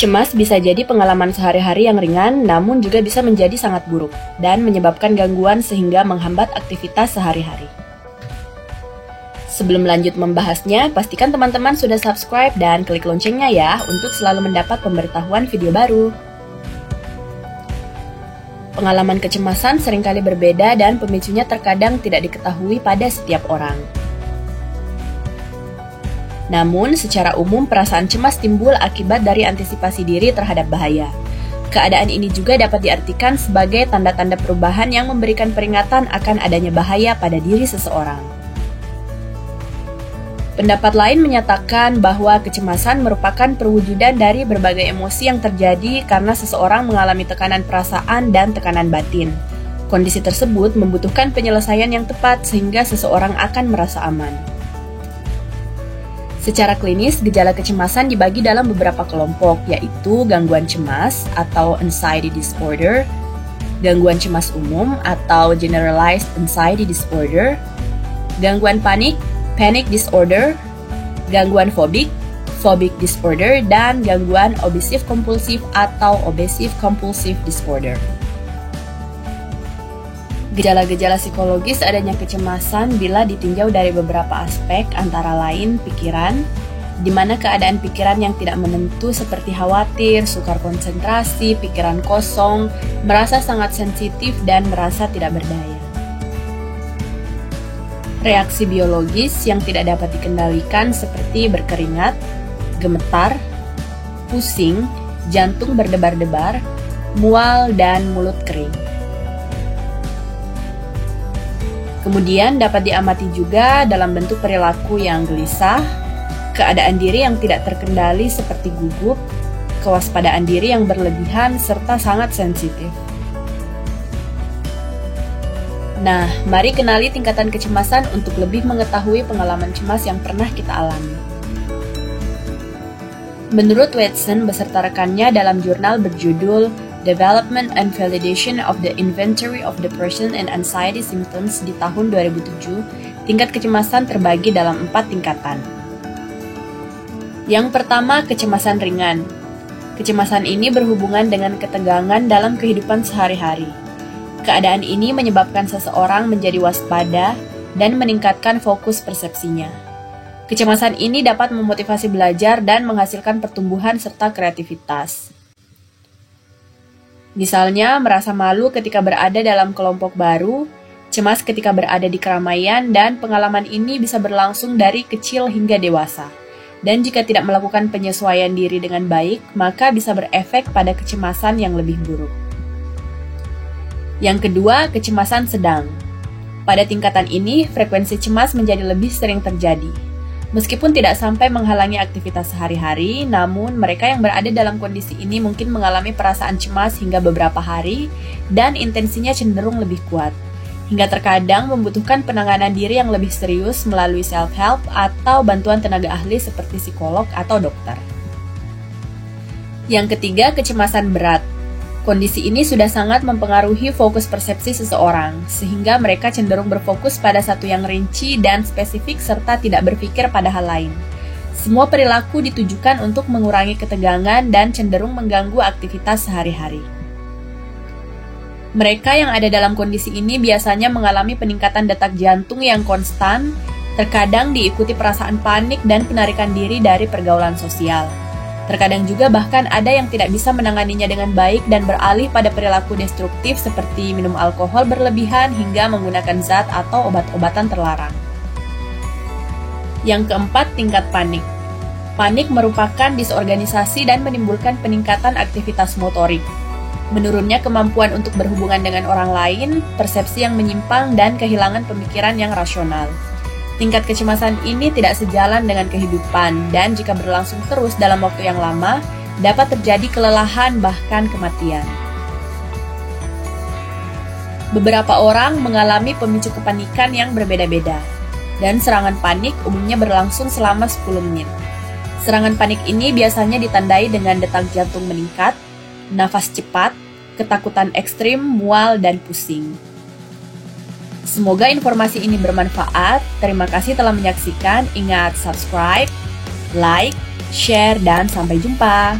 Cemas bisa jadi pengalaman sehari-hari yang ringan, namun juga bisa menjadi sangat buruk dan menyebabkan gangguan sehingga menghambat aktivitas sehari-hari. Sebelum lanjut membahasnya, pastikan teman-teman sudah subscribe dan klik loncengnya ya untuk selalu mendapat pemberitahuan video baru. Pengalaman kecemasan seringkali berbeda dan pemicunya terkadang tidak diketahui pada setiap orang. Namun, secara umum perasaan cemas timbul akibat dari antisipasi diri terhadap bahaya. Keadaan ini juga dapat diartikan sebagai tanda-tanda perubahan yang memberikan peringatan akan adanya bahaya pada diri seseorang. Pendapat lain menyatakan bahwa kecemasan merupakan perwujudan dari berbagai emosi yang terjadi karena seseorang mengalami tekanan perasaan dan tekanan batin. Kondisi tersebut membutuhkan penyelesaian yang tepat sehingga seseorang akan merasa aman. Secara klinis, gejala kecemasan dibagi dalam beberapa kelompok, yaitu gangguan cemas atau anxiety disorder, gangguan cemas umum atau generalized anxiety disorder, gangguan panik, panic disorder, gangguan fobik, phobic disorder, dan gangguan obsessive compulsive atau obsessive compulsive disorder. Gejala-gejala psikologis adanya kecemasan bila ditinjau dari beberapa aspek antara lain pikiran, di mana keadaan pikiran yang tidak menentu seperti khawatir, sukar konsentrasi, pikiran kosong, merasa sangat sensitif, dan merasa tidak berdaya. Reaksi biologis yang tidak dapat dikendalikan seperti berkeringat, gemetar, pusing, jantung berdebar-debar, mual, dan mulut kering. Kemudian dapat diamati juga dalam bentuk perilaku yang gelisah, keadaan diri yang tidak terkendali seperti gugup, kewaspadaan diri yang berlebihan, serta sangat sensitif. Nah, mari kenali tingkatan kecemasan untuk lebih mengetahui pengalaman cemas yang pernah kita alami. Menurut Watson beserta rekannya dalam jurnal berjudul Development and Validation of the Inventory of Depression and Anxiety Symptoms di tahun 2007, tingkat kecemasan terbagi dalam 4 tingkatan. Yang pertama, kecemasan ringan. Kecemasan ini berhubungan dengan ketegangan dalam kehidupan sehari-hari. Keadaan ini menyebabkan seseorang menjadi waspada dan meningkatkan fokus persepsinya. Kecemasan ini dapat memotivasi belajar dan menghasilkan pertumbuhan serta kreativitas. Misalnya, merasa malu ketika berada dalam kelompok baru, cemas ketika berada di keramaian, dan pengalaman ini bisa berlangsung dari kecil hingga dewasa. Dan jika tidak melakukan penyesuaian diri dengan baik, maka bisa berefek pada kecemasan yang lebih buruk. Yang kedua, kecemasan sedang. Pada tingkatan ini, frekuensi cemas menjadi lebih sering terjadi. Meskipun tidak sampai menghalangi aktivitas sehari-hari, namun mereka yang berada dalam kondisi ini mungkin mengalami perasaan cemas hingga beberapa hari dan intensinya cenderung lebih kuat, hingga terkadang membutuhkan penanganan diri yang lebih serius melalui self-help atau bantuan tenaga ahli seperti psikolog atau dokter. Yang ketiga, kecemasan berat. Kondisi ini sudah sangat mempengaruhi fokus persepsi seseorang, sehingga mereka cenderung berfokus pada satu yang rinci dan spesifik serta tidak berpikir pada hal lain. Semua perilaku ditujukan untuk mengurangi ketegangan dan cenderung mengganggu aktivitas sehari-hari. Mereka yang ada dalam kondisi ini biasanya mengalami peningkatan detak jantung yang konstan, terkadang diikuti perasaan panik dan penarikan diri dari pergaulan sosial. Terkadang juga bahkan ada yang tidak bisa menanganinya dengan baik dan beralih pada perilaku destruktif seperti minum alkohol berlebihan hingga menggunakan zat atau obat-obatan terlarang. Yang keempat, tingkat panik. Panik merupakan disorganisasi dan menimbulkan peningkatan aktivitas motorik. Menurunnya kemampuan untuk berhubungan dengan orang lain, persepsi yang menyimpang, dan kehilangan pemikiran yang rasional. Tingkat kecemasan ini tidak sejalan dengan kehidupan, dan jika berlangsung terus dalam waktu yang lama, dapat terjadi kelelahan bahkan kematian. Beberapa orang mengalami pemicu kepanikan yang berbeda-beda, dan serangan panik umumnya berlangsung selama 10 menit. Serangan panik ini biasanya ditandai dengan detak jantung meningkat, nafas cepat, ketakutan ekstrim, mual, dan pusing. Semoga informasi ini bermanfaat. Terima kasih telah menyaksikan. Ingat subscribe, like, share, dan sampai jumpa.